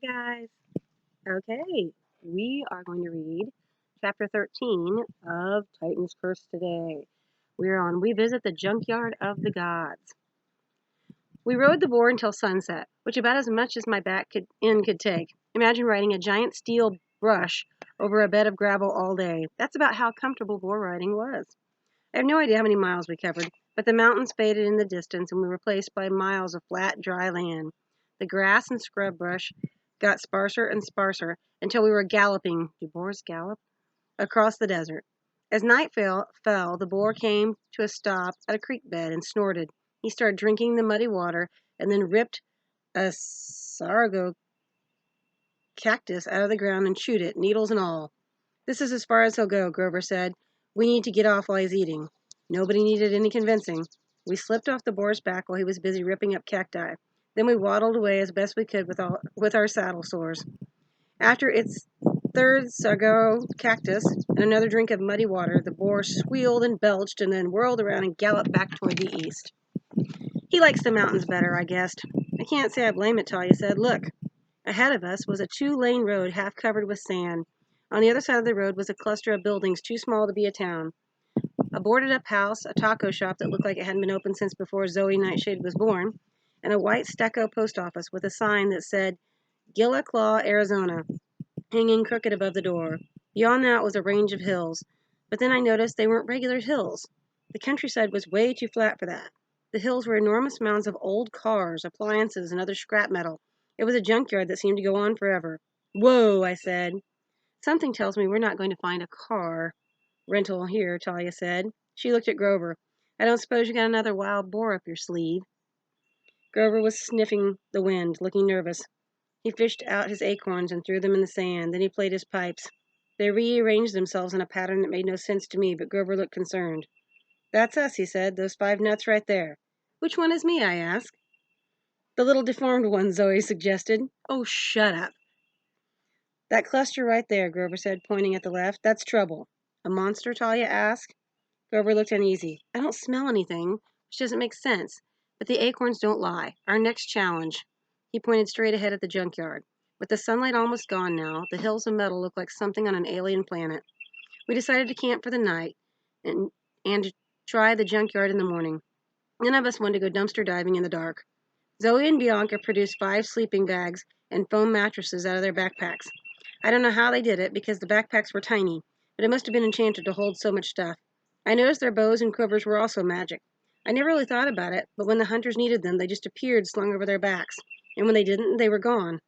Hi guys. Okay, we are going to read chapter 13 of Titan's Curse today. We visit the junkyard of the gods. We rode the boar until sunset, which about as much as my back could take. Imagine riding a giant steel brush over a bed of gravel all day. That's about how comfortable boar riding was. I have no idea how many miles we covered, but the mountains faded in the distance and we were replaced by miles of flat, dry land. The grass and scrub brush got sparser and sparser until we were galloping, do boars gallop? Across the desert. As night fell, the boar came to a stop at a creek bed and snorted. He started drinking the muddy water and then ripped a sargo cactus out of the ground and chewed it, needles and all. This is as far as he'll go, Grover said. We need to get off while he's eating. Nobody needed any convincing. We slipped off the boar's back while he was busy ripping up cacti. Then we waddled away as best we could with our saddle sores. After its third sago cactus and another drink of muddy water, the boar squealed and belched and then whirled around and galloped back toward the east. He likes the mountains better, I guessed. I can't say I blame it, Talia said. Look. Ahead of us was a 2-lane road half covered with sand. On the other side of the road was a cluster of buildings too small to be a town. A boarded-up house, a taco shop that looked like it hadn't been open since before Zoe Nightshade was born, and a white stucco post office with a sign that said Gila Claw, Arizona, hanging crooked above the door. Beyond that was a range of hills, but then I noticed they weren't regular hills. The countryside was way too flat for that. The hills were enormous mounds of old cars, appliances, and other scrap metal. It was a junkyard that seemed to go on forever. Whoa, I said. Something tells me we're not going to find a car rental here, Talia said. She looked at Grover. I don't suppose you got another wild boar up your sleeve. Grover was sniffing the wind, looking nervous. He fished out his acorns and threw them in the sand. Then he played his pipes. They rearranged themselves in a pattern that made no sense to me, but Grover looked concerned. That's us, he said. Those 5 nuts right there. Which one is me, I asked. The little deformed one, Zoe suggested. Oh, shut up. That cluster right there, Grover said, pointing at the left. That's trouble. A monster, Talia asked. Grover looked uneasy. I don't smell anything, which doesn't make sense. But the acorns don't lie. Our next challenge. He pointed straight ahead at the junkyard. With the sunlight almost gone now, the hills of metal looked like something on an alien planet. We decided to camp for the night and to try the junkyard in the morning. None of us wanted to go dumpster diving in the dark. Zoe and Bianca produced 5 sleeping bags and foam mattresses out of their backpacks. I don't know how they did it because the backpacks were tiny, but it must have been enchanted to hold so much stuff. I noticed their bows and quivers were also magic. I never really thought about it, but when the hunters needed them, they just appeared slung over their backs, and when they didn't, they were gone.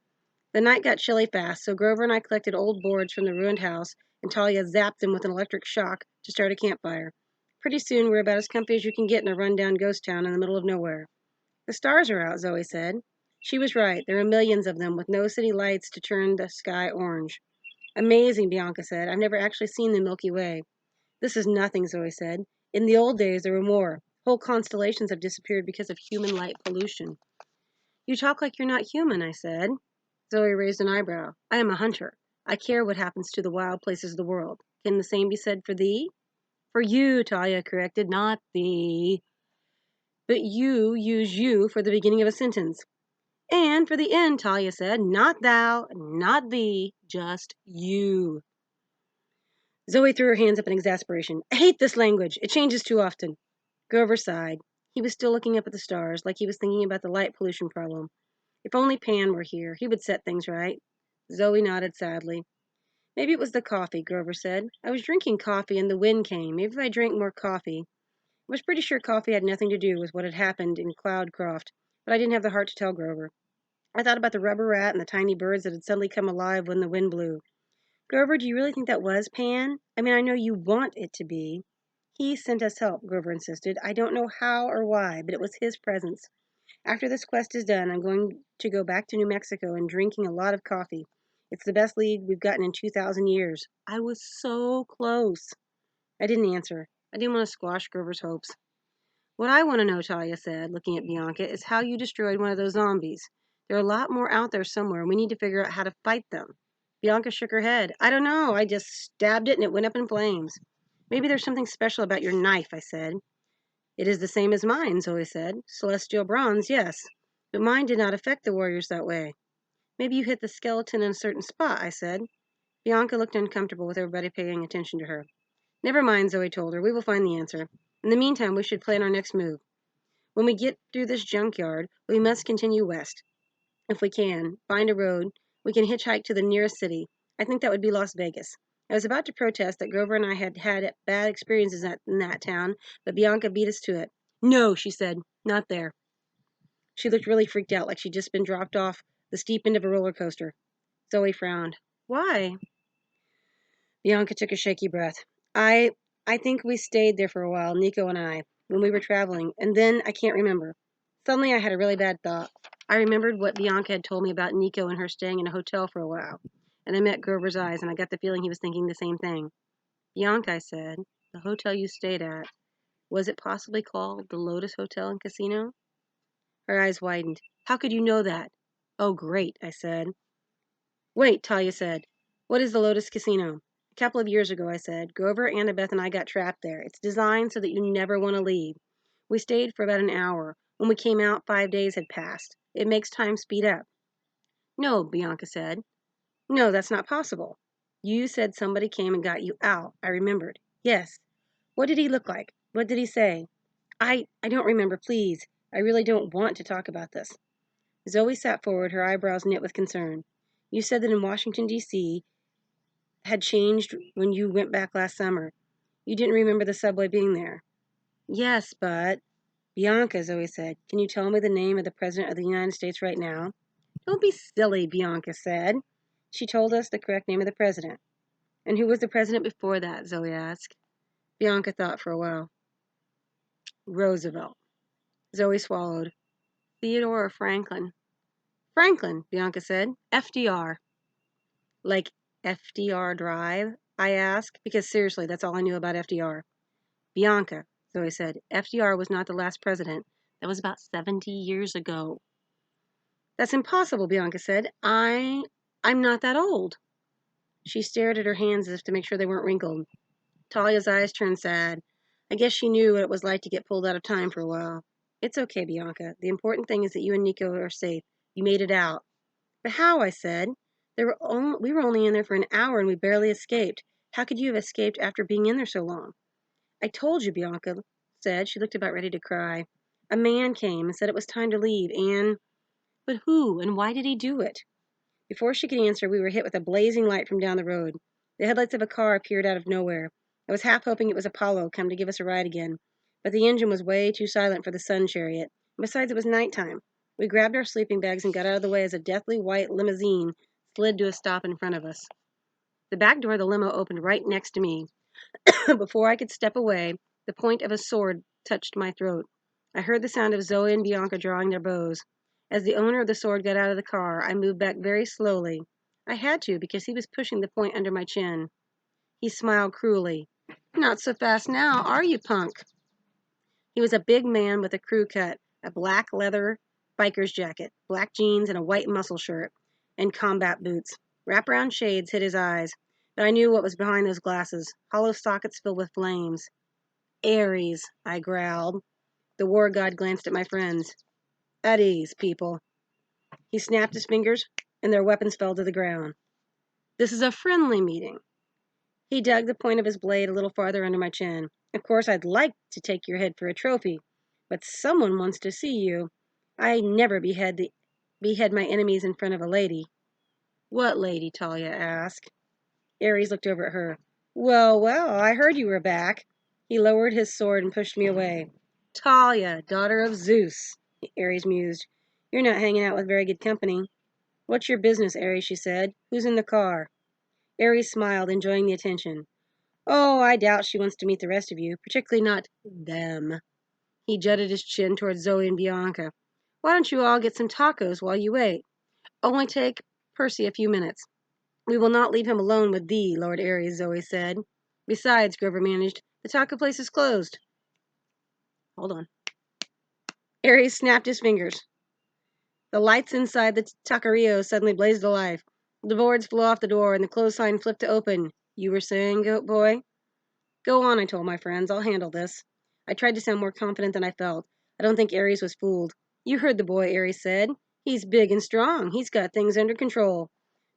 The night got chilly fast, so Grover and I collected old boards from the ruined house, and Talia zapped them with an electric shock to start a campfire. Pretty soon, we're about as comfy as you can get in a run-down ghost town in the middle of nowhere. The stars are out, Zoe said. She was right. There are millions of them, with no city lights to turn the sky orange. Amazing, Bianca said. I've never actually seen the Milky Way. This is nothing, Zoe said. In the old days, there were more. Whole constellations have disappeared because of human light pollution. You talk like you're not human, I said. Zoe raised an eyebrow. I am a hunter. I care what happens to the wild places of the world. Can the same be said for thee? For you, Talia corrected, not thee. But you use you for the beginning of a sentence. And for the end, Talia said, not thou, not thee, just you. Zoe threw her hands up in exasperation. I hate this language. It changes too often. Grover sighed. He was still looking up at the stars, like he was thinking about the light pollution problem. If only Pan were here, he would set things right. Zoe nodded sadly. Maybe it was the coffee, Grover said. I was drinking coffee and the wind came. Maybe if I drank more coffee. I was pretty sure coffee had nothing to do with what had happened in Cloudcroft, but I didn't have the heart to tell Grover. I thought about the rubber rat and the tiny birds that had suddenly come alive when the wind blew. Grover, do you really think that was Pan? I mean, I know you want it to be. He sent us help, Grover insisted. I don't know how or why, but it was his presence. After this quest is done, I'm going to go back to New Mexico and drinking a lot of coffee. It's the best lead we've gotten in 2,000 years. I was so close. I didn't answer. I didn't want to squash Grover's hopes. What I want to know, Talia said, looking at Bianca, is how you destroyed one of those zombies. There are a lot more out there somewhere, and we need to figure out how to fight them. Bianca shook her head. I don't know. I just stabbed it and it went up in flames. Maybe there's something special about your knife, I said. It is the same as mine, Zoe said. Celestial bronze, yes. But mine did not affect the warriors that way. Maybe you hit the skeleton in a certain spot, I said. Bianca looked uncomfortable with everybody paying attention to her. Never mind, Zoe told her. We will find the answer. In the meantime, we should plan our next move. When we get through this junkyard, we must continue west. If we can, find a road, we can hitchhike to the nearest city. I think that would be Las Vegas. I was about to protest that Grover and I had had bad experiences in that town, but Bianca beat us to it. No, she said, not there. She looked really freaked out, like she'd just been dropped off the steep end of a roller coaster. Zoe frowned. Why? Bianca took a shaky breath. I I think we stayed there for a while, Nico and I, when we were traveling, and then I can't remember. Suddenly I had a really bad thought. I remembered what Bianca had told me about Nico and her staying in a hotel for a while, and I met Grover's eyes, and I got the feeling he was thinking the same thing. Bianca, I said, the hotel you stayed at, was it possibly called the Lotus Hotel and Casino? Her eyes widened. How could you know that? Oh, great, I said. Wait, Talia said. What is the Lotus Casino? A couple of years ago, I said, Grover, Annabeth, and I got trapped there. It's designed so that you never want to leave. We stayed for about an hour. When we came out, 5 days had passed. It makes time speed up. No, Bianca said. No, that's not possible. You said somebody came and got you out. I remembered. Yes. What did he look like? What did he say? I don't remember, please. I really don't want to talk about this. Zoe sat forward, her eyebrows knit with concern. You said that in Washington, D.C., had changed when you went back last summer. You didn't remember the subway being there. Yes, but... Bianca, Zoe said, can you tell me the name of the President of the United States right now? Don't be silly, Bianca said. She told us the correct name of the President. And who was the President before that, Zoe asked. Bianca thought for a while. Roosevelt. Zoe swallowed. Theodore or Franklin? Franklin, Bianca said. FDR. Like FDR Drive? I asked, because seriously, that's all I knew about FDR. Bianca, Zoe said, FDR was not the last president. That was about 70 years ago. That's impossible, Bianca said. I'm not that old. She stared at her hands as if to make sure they weren't wrinkled. Talia's eyes turned sad. I guess she knew what it was like to get pulled out of time for a while. It's okay, Bianca. The important thing is that you and Nico are safe. You made it out. But how? I said. We were only in there for an hour and we barely escaped. How could you have escaped after being in there so long? I told you, Bianca said. She looked about ready to cry. A man came and said it was time to leave, and... But who and why did he do it? Before she could answer, we were hit with a blazing light from down the road. The headlights of a car appeared out of nowhere. I was half hoping it was Apollo come to give us a ride again, but the engine was way too silent for the sun chariot. And besides, it was nighttime. We grabbed our sleeping bags and got out of the way as a deathly white limousine slid to a stop in front of us. The back door of the limo opened right next to me. Before I could step away, the point of a sword touched my throat. I heard the sound of Zoe and Bianca drawing their bows. As the owner of the sword got out of the car, I moved back very slowly. I had to, because he was pushing the point under my chin. He smiled cruelly. Not so fast now, are you, punk? He was a big man with a crew cut, a black leather biker's jacket, black jeans, and a white muscle shirt, and combat boots. Wraparound shades hid his eyes, but I knew what was behind those glasses, hollow sockets filled with flames. Ares, I growled. The war god glanced at my friends. At ease, people. He snapped his fingers, and their weapons fell to the ground. This is a friendly meeting. He dug the point of his blade a little farther under my chin. Of course, I'd like to take your head for a trophy, but someone wants to see you. I never behead my enemies in front of a lady. What lady? Talia asked. Ares looked over at her. Well, I heard you were back. He lowered his sword and pushed me away. Talia, daughter of Zeus, Ares mused. You're not hanging out with very good company. What's your business, Ares, she said. Who's in the car? Ares smiled, enjoying the attention. Oh, I doubt she wants to meet the rest of you, particularly not them. He jutted his chin towards Zoe and Bianca. Why don't you all get some tacos while you wait? Only take Percy a few minutes. We will not leave him alone with thee, Lord Ares, Zoe said. Besides, Grover managed, the taco place is closed. Hold on. Ares snapped his fingers. The lights inside the taqueria suddenly blazed alive. The boards flew off the door and the closed sign flipped to open. You were saying, goat boy? Go on, I told my friends. I'll handle this. I tried to sound more confident than I felt. I don't think Ares was fooled. You heard the boy, Ares said. He's big and strong. He's got things under control.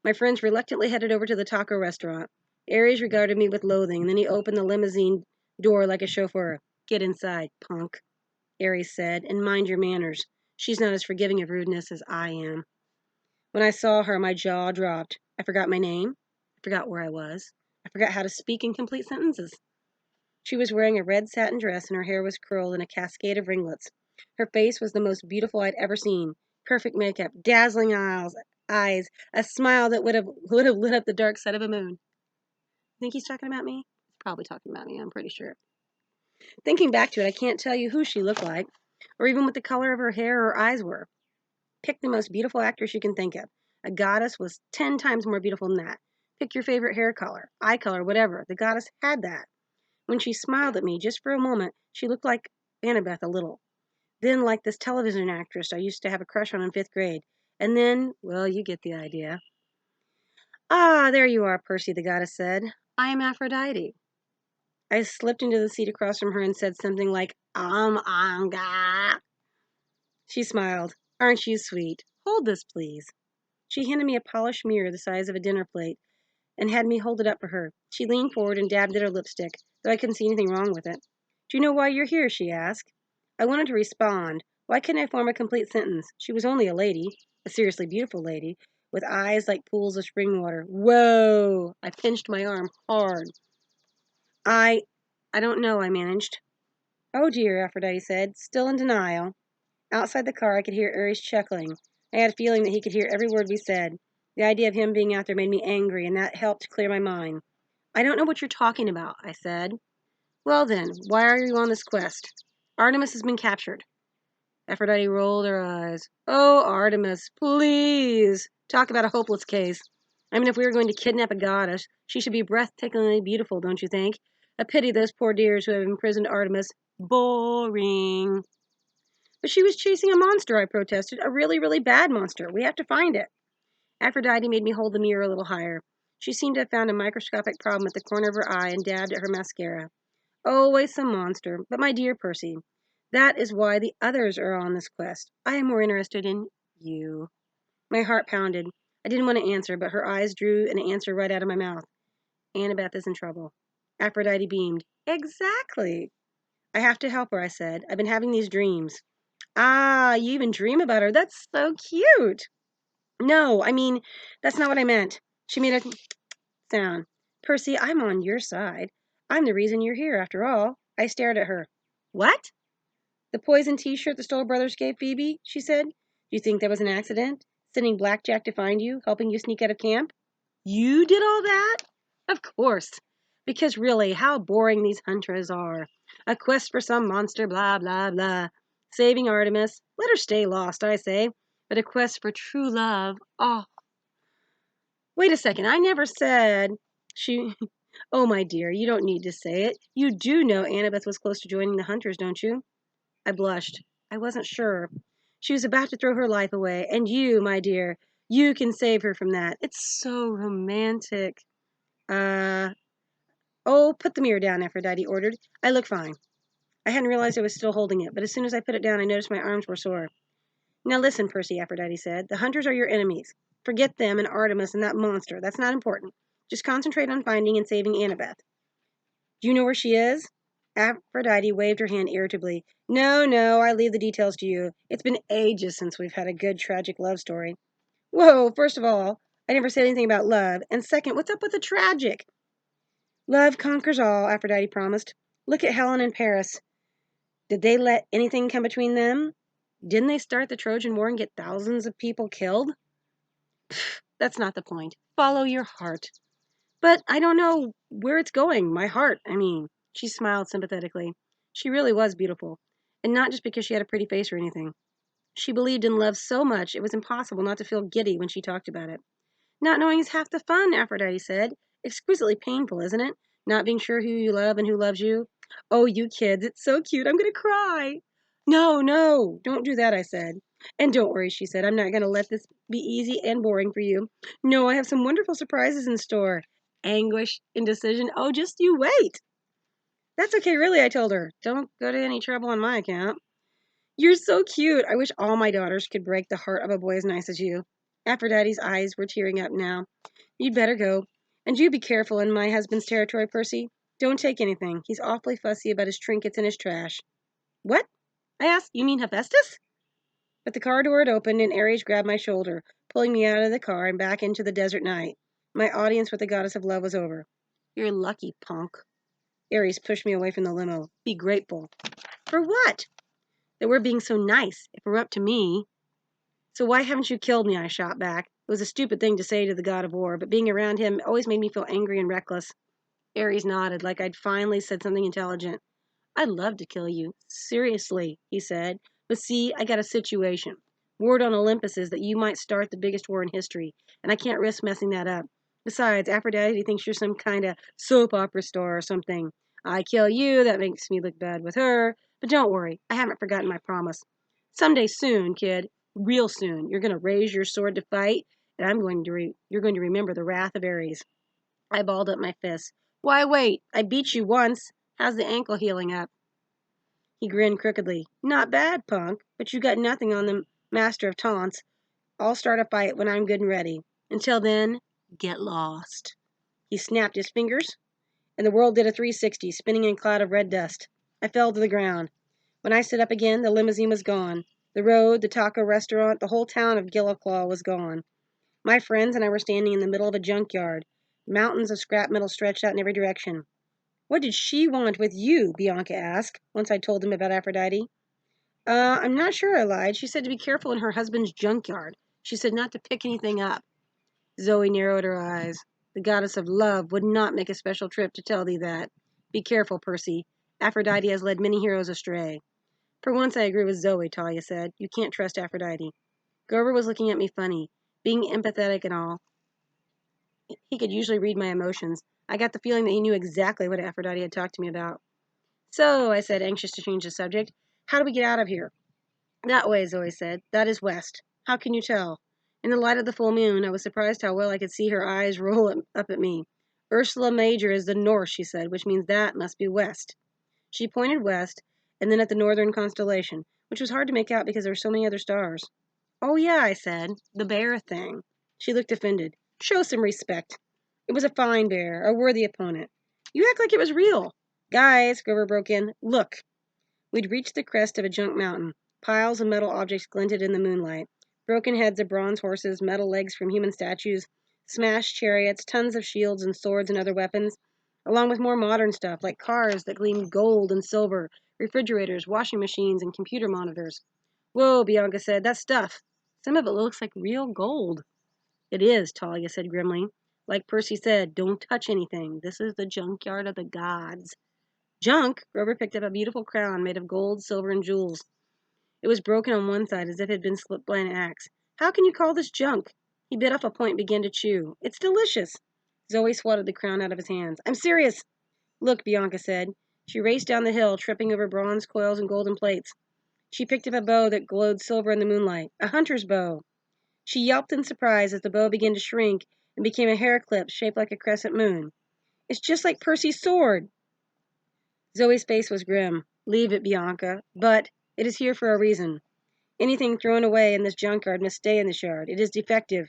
My friends reluctantly headed over to the taco restaurant. Aries regarded me with loathing, and then he opened the limousine door like a chauffeur. Get inside, punk, Aries said, and mind your manners. She's not as forgiving of rudeness as I am. When I saw her, my jaw dropped. I forgot my name. I forgot where I was. I forgot how to speak in complete sentences. She was wearing a red satin dress and her hair was curled in a cascade of ringlets. Her face was the most beautiful I'd ever seen. Perfect makeup, dazzling eyes, a smile that would have lit up the dark side of a moon. Think he's talking about me? He's probably talking about me, I'm pretty sure. Thinking back to it, I can't tell you who she looked like, or even what the color of her hair or eyes were. Pick the most beautiful actress you can think of. A goddess was 10 times more beautiful than that. Pick your favorite hair color, eye color, whatever. The goddess had that. When she smiled at me, just for a moment, she looked like Annabeth a little. Then like this television actress I used to have a crush on in 5th grade. And then, well, you get the idea. Ah, there you are, Percy, the goddess said. I am Aphrodite. I slipped into the seat across from her and said something like, anga. She smiled. Aren't you sweet? Hold this, please. She handed me a polished mirror the size of a dinner plate and had me hold it up for her. She leaned forward and dabbed at her lipstick, though I couldn't see anything wrong with it. Do you know why you're here? She asked. I wanted to respond. Why couldn't I form a complete sentence? She was only a lady, a seriously beautiful lady, with eyes like pools of spring water. Whoa! I pinched my arm hard. I don't know, I managed. Oh dear, Aphrodite said, still in denial. Outside the car, I could hear Aries chuckling. I had a feeling that he could hear every word we said. The idea of him being out there made me angry, and that helped clear my mind. I don't know what you're talking about, I said. Well then, why are you on this quest? Artemis has been captured. Aphrodite rolled her eyes. Oh, Artemis, please. Talk about a hopeless case. I mean, if we were going to kidnap a goddess, she should be breathtakingly beautiful, don't you think? A pity those poor dears who have imprisoned Artemis. Boring. But she was chasing a monster, I protested. A really, really bad monster. We have to find it. Aphrodite made me hold the mirror a little higher. She seemed to have found a microscopic problem at the corner of her eye and dabbed at her mascara. Always some monster. But my dear Percy, that is why the others are on this quest. I am more interested in you. My heart pounded. I didn't want to answer, but her eyes drew an answer right out of my mouth. Annabeth is in trouble. Aphrodite beamed. Exactly. I have to help her, I said. I've been having these dreams. Ah, you even dream about her. That's so cute. No, I mean, that's not what I meant. She made a sound. Percy, I'm on your side. I'm the reason you're here, after all. I stared at her. What? The poison t-shirt the Stoll brothers gave Phoebe, she said. Do you think that was an accident? Sending Blackjack to find you, helping you sneak out of camp? You did all that? Of course. Because really, how boring these hunters are. A quest for some monster, blah, blah, blah. Saving Artemis. Let her stay lost, I say. But a quest for true love. Oh. Wait a second, I never said. She. Oh, my dear, you don't need to say it. You do know Annabeth was close to joining the hunters, don't you? I blushed. I wasn't sure. She was about to throw her life away, and you, my dear, you can save her from that. It's so romantic. Oh, put the mirror down, Aphrodite ordered. I look fine. I hadn't realized I was still holding it, but as soon as I put it down, I noticed my arms were sore. Now listen, Percy, Aphrodite said. The hunters are your enemies. Forget them and Artemis and that monster. That's not important. Just concentrate on finding and saving Annabeth. Do you know where she is? Aphrodite waved her hand irritably. No, no, I leave the details to you. It's been ages since we've had a good tragic love story. Whoa, first of all, I never said anything about love. And second, what's up with the tragic? Love conquers all, Aphrodite promised. Look at Helen and Paris. Did they let anything come between them? Didn't they start the Trojan War and get thousands of people killed? Pfft, that's not the point. Follow your heart. But I don't know where it's going. My heart, I mean. She smiled sympathetically. She really was beautiful. And not just because she had a pretty face or anything. She believed in love so much it was impossible not to feel giddy when she talked about it. Not knowing is half the fun, Aphrodite said. Exquisitely painful, isn't it? Not being sure who you love and who loves you. Oh, you kids, it's so cute. I'm going to cry. No, no, don't do that, I said. And don't worry, she said. I'm not going to let this be easy and boring for you. No, I have some wonderful surprises in store. Anguish, indecision. Oh, just you wait. That's okay, really, I told her. Don't go to any trouble on my account. You're so cute. I wish all my daughters could break the heart of a boy as nice as you. Aphrodite's eyes were tearing up now. You'd better go. And you be careful in my husband's territory, Percy. Don't take anything. He's awfully fussy about his trinkets and his trash. What? I asked. You mean Hephaestus? But the car door had opened and Ares grabbed my shoulder, pulling me out of the car and back into the desert night. My audience with the goddess of love was over. You're lucky, punk. Ares pushed me away from the limo. Be grateful. For what? That we're being so nice. If it were up to me. So why haven't you killed me? I shot back. It was a stupid thing to say to the god of war, but being around him always made me feel angry and reckless. Ares nodded, like I'd finally said something intelligent. I'd love to kill you. Seriously, he said. But see, I got a situation. Word on Olympus is that you might start the biggest war in history, and I can't risk messing that up. Besides, Aphrodite thinks you're some kind of soap opera star or something. I kill you, that makes me look bad with her. But don't worry, I haven't forgotten my promise. Someday soon, kid, real soon, you're going to raise your sword to fight, and you're going to remember the wrath of Ares. I balled up my fist. Why wait? I beat you once. How's the ankle healing up? He grinned crookedly. Not bad, punk, but you got nothing on the master of taunts. I'll start a fight when I'm good and ready. Until then, get lost. He snapped his fingers, and the world did a 360, spinning in a cloud of red dust. I fell to the ground. When I stood up again, the limousine was gone. The road, the taco restaurant, the whole town of Gillaclaw was gone. My friends and I were standing in the middle of a junkyard. Mountains of scrap metal stretched out in every direction. What did she want with you? Bianca asked, once I told him about Aphrodite. I'm not sure, I lied. She said to be careful in her husband's junkyard. She said not to pick anything up. Zoe narrowed her eyes. The goddess of love would not make a special trip to tell thee that. Be careful, Percy. Aphrodite has led many heroes astray. For once I agree with Zoe, Talia said. You can't trust Aphrodite. Grover was looking at me funny, being empathetic and all. He could usually read my emotions. I got the feeling that he knew exactly what Aphrodite had talked to me about. So, I said, anxious to change the subject, how do we get out of here? That way, Zoe said. That is west. How can you tell? In the light of the full moon, I was surprised how well I could see her eyes roll up at me. Ursula Major is the north, she said, which means that must be west. She pointed west, and then at the northern constellation, which was hard to make out because there were so many other stars. Oh, yeah, I said. The bear thing. She looked offended. Show some respect. It was a fine bear, a worthy opponent. You act like it was real. Guys, Grover broke in, look. We'd reached the crest of a junk mountain. Piles of metal objects glinted in the moonlight. Broken heads of bronze horses, metal legs from human statues, smashed chariots, tons of shields and swords and other weapons, along with more modern stuff like cars that gleamed gold and silver, refrigerators, washing machines, and computer monitors. Whoa, Bianca said, that's stuff. Some of it looks like real gold. It is, Talia said grimly. Like Percy said, don't touch anything. This is the junkyard of the gods. Junk? Grover picked up a beautiful crown made of gold, silver, and jewels. It was broken on one side as if it had been split by an axe. How can you call this junk? He bit off a point and began to chew. It's delicious. Zoe swatted the crown out of his hands. I'm serious. Look, Bianca said. She raced down the hill, tripping over bronze coils and golden plates. She picked up a bow that glowed silver in the moonlight. A hunter's bow. She yelped in surprise as the bow began to shrink and became a hair clip shaped like a crescent moon. It's just like Percy's sword. Zoe's face was grim. Leave it, Bianca. But it is here for a reason. Anything thrown away in this junkyard must stay in this yard. It is defective,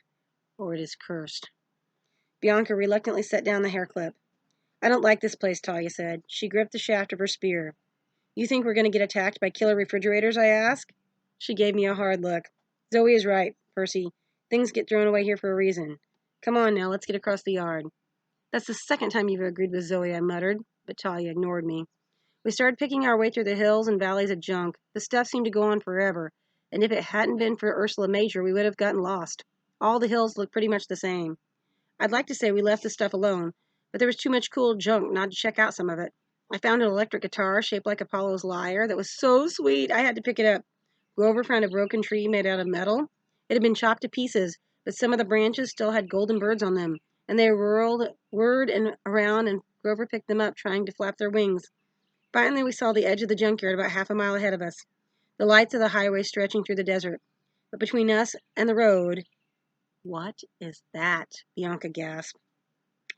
or it is cursed. Bianca reluctantly set down the hair clip. I don't like this place, Talia said. She gripped the shaft of her spear. You think we're going to get attacked by killer refrigerators, I asked. She gave me a hard look. Zoe is right, Percy. Things get thrown away here for a reason. Come on now, let's get across the yard. That's the second time you've agreed with Zoe, I muttered, but Talia ignored me. We started picking our way through the hills and valleys of junk. The stuff seemed to go on forever, and if it hadn't been for Ursula Major, we would have gotten lost. All the hills looked pretty much the same. I'd like to say we left the stuff alone, but there was too much cool junk not to check out some of it. I found an electric guitar shaped like Apollo's lyre that was so sweet I had to pick it up. Grover found a broken tree made out of metal. It had been chopped to pieces, but some of the branches still had golden birds on them, and they whirred and around, and Grover picked them up, trying to flap their wings. Finally, we saw the edge of the junkyard about half a mile ahead of us, the lights of the highway stretching through the desert. But between us and the road... What is that? Bianca gasped.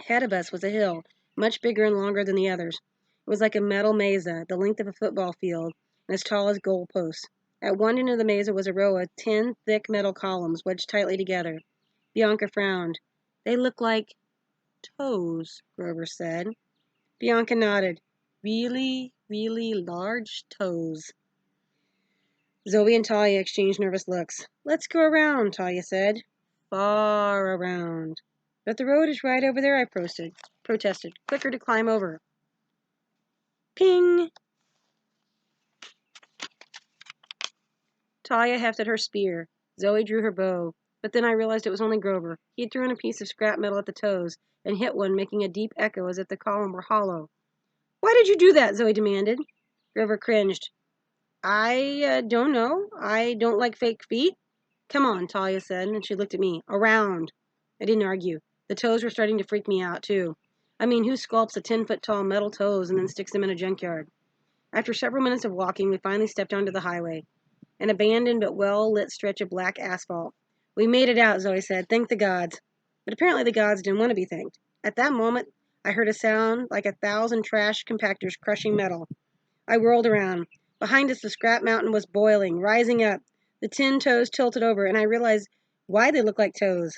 Ahead of us was a hill, much bigger and longer than the others. It was like a metal mesa, the length of a football field, and as tall as goalposts. At one end of the mesa was a row of 10 thick metal columns wedged tightly together. Bianca frowned. They look like toes, Grover said. Bianca nodded. Really, really large toes. Zoe and Talia exchanged nervous looks. Let's go around, Talia said. Far around. But the road is right over there, I protested. Quicker to climb over. Ping! Talia hefted her spear. Zoe drew her bow. But then I realized it was only Grover. He had thrown a piece of scrap metal at the toes and hit one, making a deep echo as if the column were hollow. Why did you do that? Zoe demanded. Grover cringed. I don't know. I don't like fake feet. Come on, Talia said, and she looked at me. Around. I didn't argue. The toes were starting to freak me out, too. I mean, who sculpts a 10-foot-tall metal toes and then sticks them in a junkyard? After several minutes of walking, we finally stepped onto the highway, an abandoned but well-lit stretch of black asphalt. We made it out, Zoe said. Thank the gods. But apparently the gods didn't want to be thanked. At that moment, I heard a sound like 1,000 trash compactors crushing metal. I whirled around. Behind us, the scrap mountain was boiling, rising up. The 10 toes tilted over, and I realized why they looked like toes.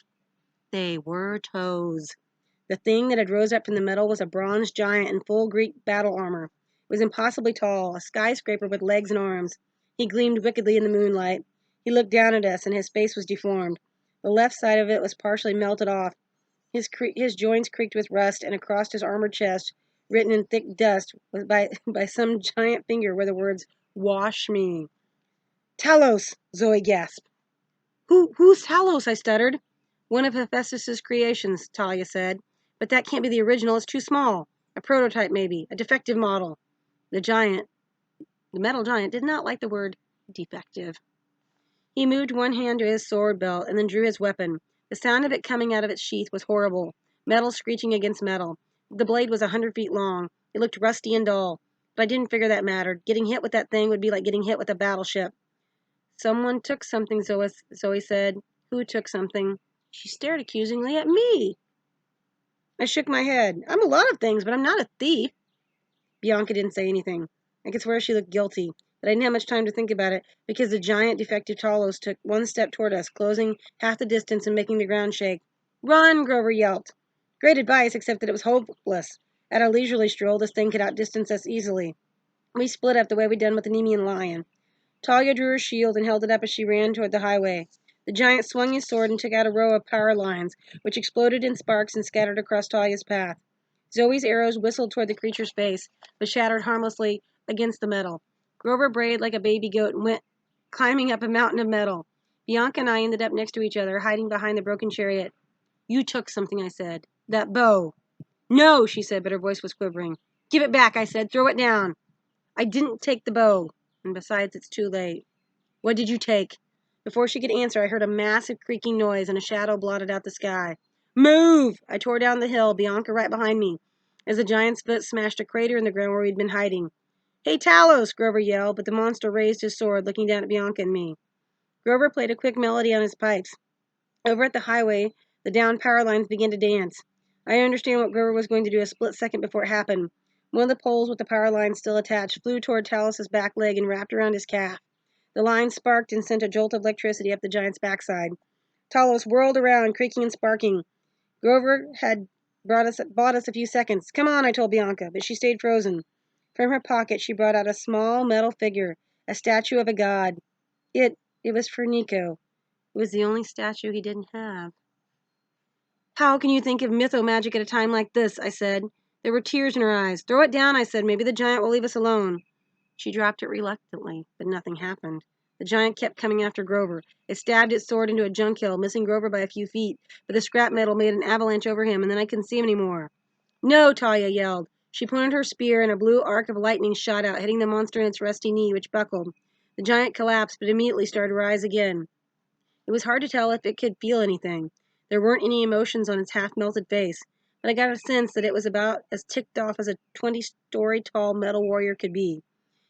They were toes. The thing that had rose up from the metal was a bronze giant in full Greek battle armor. It was impossibly tall, a skyscraper with legs and arms. He gleamed wickedly in the moonlight. He looked down at us, and his face was deformed. The left side of it was partially melted off. His joints creaked with rust, and across his armored chest, written in thick dust by some giant finger, were the words, "Wash me." Talos, Zoe gasped. Who's Talos? I stuttered. One of Hephaestus's creations, Talia said. But that can't be the original. It's too small. A prototype, maybe. A defective model. The metal giant, did not like the word defective. He moved one hand to his sword belt and then drew his weapon. The sound of it coming out of its sheath was horrible. Metal screeching against metal. The blade was 100 feet long. It looked rusty and dull. But I didn't figure that mattered. Getting hit with that thing would be like getting hit with a battleship. Someone took something, Zoe said. Who took something? She stared accusingly at me. I shook my head. I'm a lot of things, but I'm not a thief. Bianca didn't say anything. I could swear she looked guilty, but I didn't have much time to think about it because the giant defective Talos took one step toward us, closing half the distance and making the ground shake. Run, Grover yelped. Great advice, except that it was hopeless. At our leisurely stroll, this thing could outdistance us easily. We split up the way we'd done with the Nemean lion. Talia drew her shield and held it up as she ran toward the highway. The giant swung his sword and took out a row of power lines, which exploded in sparks and scattered across Talia's path. Zoe's arrows whistled toward the creature's face, but shattered harmlessly against the metal. Grover brayed like a baby goat and went climbing up a mountain of metal. Bianca and I ended up next to each other, hiding behind the broken chariot. You took something, I said. That bow. No, she said, but her voice was quivering. Give it back, I said. Throw it down. I didn't take the bow. And besides, it's too late. What did you take? Before she could answer, I heard a massive creaking noise and a shadow blotted out the sky. Move! I tore down the hill, Bianca right behind me, as the giant's foot smashed a crater in the ground where we'd been hiding. Hey, Talos! Grover yelled, but the monster raised his sword, looking down at Bianca and me. Grover played a quick melody on his pipes. Over at the highway, the downed power lines began to dance. I understand what Grover was going to do a split second before it happened. One of the poles with the power lines still attached flew toward Talos' back leg and wrapped around his calf. The line sparked and sent a jolt of electricity up the giant's backside. Talos whirled around, creaking and sparking. Grover had bought us a few seconds. Come on, I told Bianca, but she stayed frozen. From her pocket, she brought out a small metal figure, a statue of a god. It was for Nico. It was the only statue he didn't have. How can you think of mytho-magic at a time like this? I said. There were tears in her eyes. Throw it down, I said. Maybe the giant will leave us alone. She dropped it reluctantly, but nothing happened. The giant kept coming after Grover. It stabbed its sword into a junk hill, missing Grover by a few feet, but the scrap metal made an avalanche over him, and then I couldn't see him anymore. No, Talia yelled. She pointed her spear, and a blue arc of lightning shot out, hitting the monster in its rusty knee, which buckled. The giant collapsed, but immediately started to rise again. It was hard to tell if it could feel anything. There weren't any emotions on its half-melted face, but I got a sense that it was about as ticked off as a 20-story tall metal warrior could be.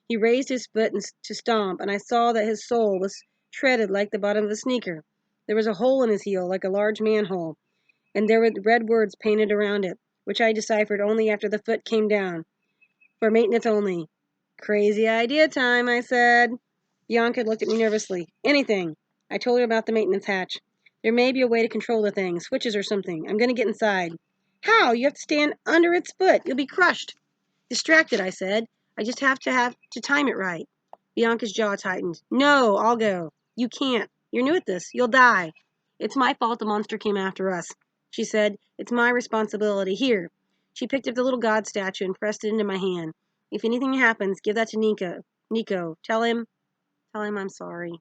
He raised his foot to stomp, and I saw that his sole was treaded like the bottom of a sneaker. There was a hole in his heel, like a large manhole, and there were red words painted around it, which I deciphered only after the foot came down. For maintenance only. Crazy idea time, I said. Bianca looked at me nervously. Anything. I told her about the maintenance hatch. There may be a way to control the thing, switches or something. I'm going to get inside. How? You have to stand under its foot. You'll be crushed. Distracted, I said. I just have to time it right. Bianca's jaw tightened. No, I'll go. You can't. You're new at this. You'll die. It's my fault the monster came after us, she said. It's my responsibility. Here. She picked up the little god statue and pressed it into my hand. If anything happens, give that to Nico. Nico, tell him I'm sorry.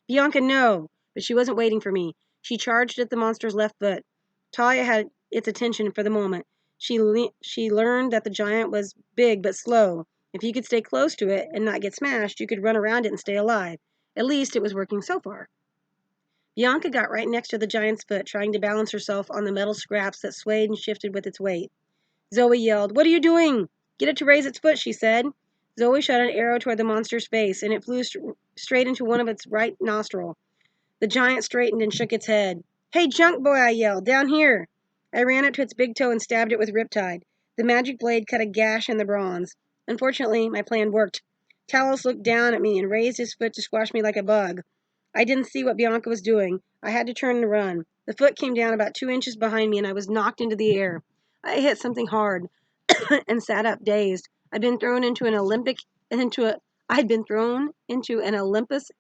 Bianca, no! But she wasn't waiting for me. She charged at the monster's left foot. Talia had its attention for the moment. She learned that the giant was big but slow. If you could stay close to it and not get smashed, you could run around it and stay alive. At least it was working so far. Bianca got right next to the giant's foot, trying to balance herself on the metal scraps that swayed and shifted with its weight. Zoe yelled, "What are you doing? Get it to raise its foot," she said. Zoe shot an arrow toward the monster's face, and it flew straight into one of its right nostril. The giant straightened and shook its head. "Hey, junk boy," I yelled, "down here." I ran up to its big toe and stabbed it with riptide. The magic blade cut a gash in the bronze. Unfortunately, my plan worked. Talos looked down at me and raised his foot to squash me like a bug. I didn't see what Bianca was doing. I had to turn and run. The foot came down about 2 inches behind me, and I was knocked into the air. I hit something hard and sat up, dazed. I'd been thrown into an Olympus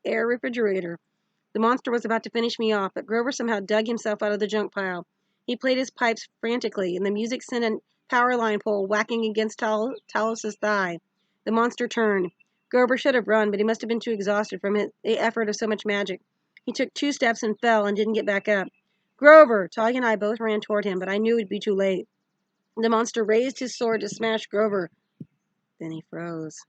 air refrigerator. The monster was about to finish me off, but Grover somehow dug himself out of the junk pile. He played his pipes frantically, and the music sent a power line pole whacking against Talos's thigh. The monster turned. Grover should have run, but he must have been too exhausted from the effort of so much magic. He took 2 steps and fell and didn't get back up. "Grover!" Talia and I both ran toward him, but I knew it'd be too late. The monster raised his sword to smash Grover. Then he froze.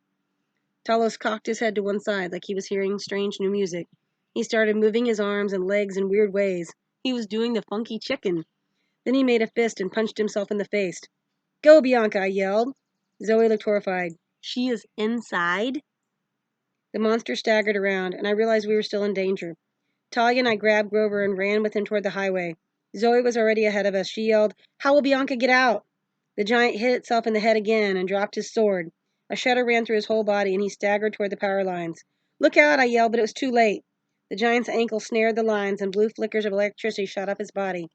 Talos cocked his head to one side like he was hearing strange new music. He started moving his arms and legs in weird ways. He was doing the funky chicken. Then he made a fist and punched himself in the face. "Go, Bianca," I yelled. Zoe looked horrified. "She is inside?" The monster staggered around, and I realized we were still in danger. Talia and I grabbed Grover and ran with him toward the highway. Zoe was already ahead of us. She yelled, "How will Bianca get out?" The giant hit itself in the head again and dropped his sword. A shudder ran through his whole body, and he staggered toward the power lines. "Look out," I yelled, but it was too late. The giant's ankle snared the lines, and blue flickers of electricity shot up his body.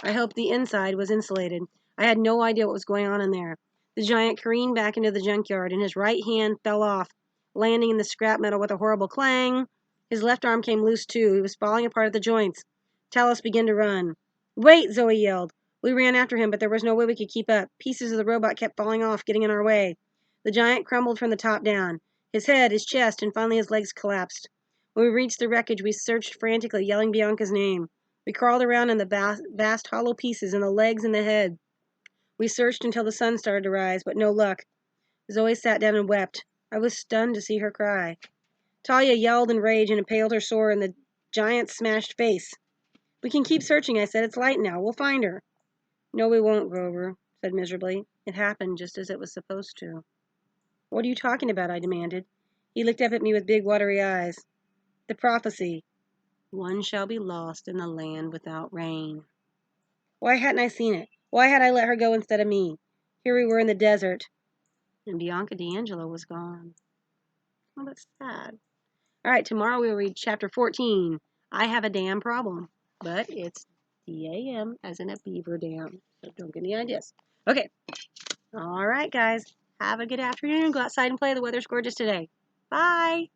I hoped the inside was insulated. I had no idea what was going on in there. The giant careened back into the junkyard, and his right hand fell off, landing in the scrap metal with a horrible clang. His left arm came loose, too. He was falling apart at the joints. Talos began to run. "Wait!" Zoe yelled. We ran after him, but there was no way we could keep up. Pieces of the robot kept falling off, getting in our way. The giant crumbled from the top down. His head, his chest, and finally his legs collapsed. When we reached the wreckage, we searched frantically, yelling Bianca's name. We crawled around in the vast hollow pieces in the legs and the head. We searched until the sun started to rise, but no luck. Zoe sat down and wept. I was stunned to see her cry. Talia yelled in rage and impaled her sword in the giant's smashed face. "We can keep searching," I said. "It's light now. We'll find her." "No, we won't," Grover said miserably. "It happened just as it was supposed to." "What are you talking about?" I demanded. He looked up at me with big watery eyes. "The prophecy. One shall be lost in the land without rain." Why hadn't I seen it? Why had I let her go instead of me? Here we were in the desert, and Bianca D'Angelo was gone. Oh, that's sad. All right, tomorrow we'll read chapter 14. I have a dam problem, but it's D-A-M as in a beaver dam. So don't get any ideas. Okay. All right, guys. Have a good afternoon. Go outside and play. The weather's gorgeous today. Bye.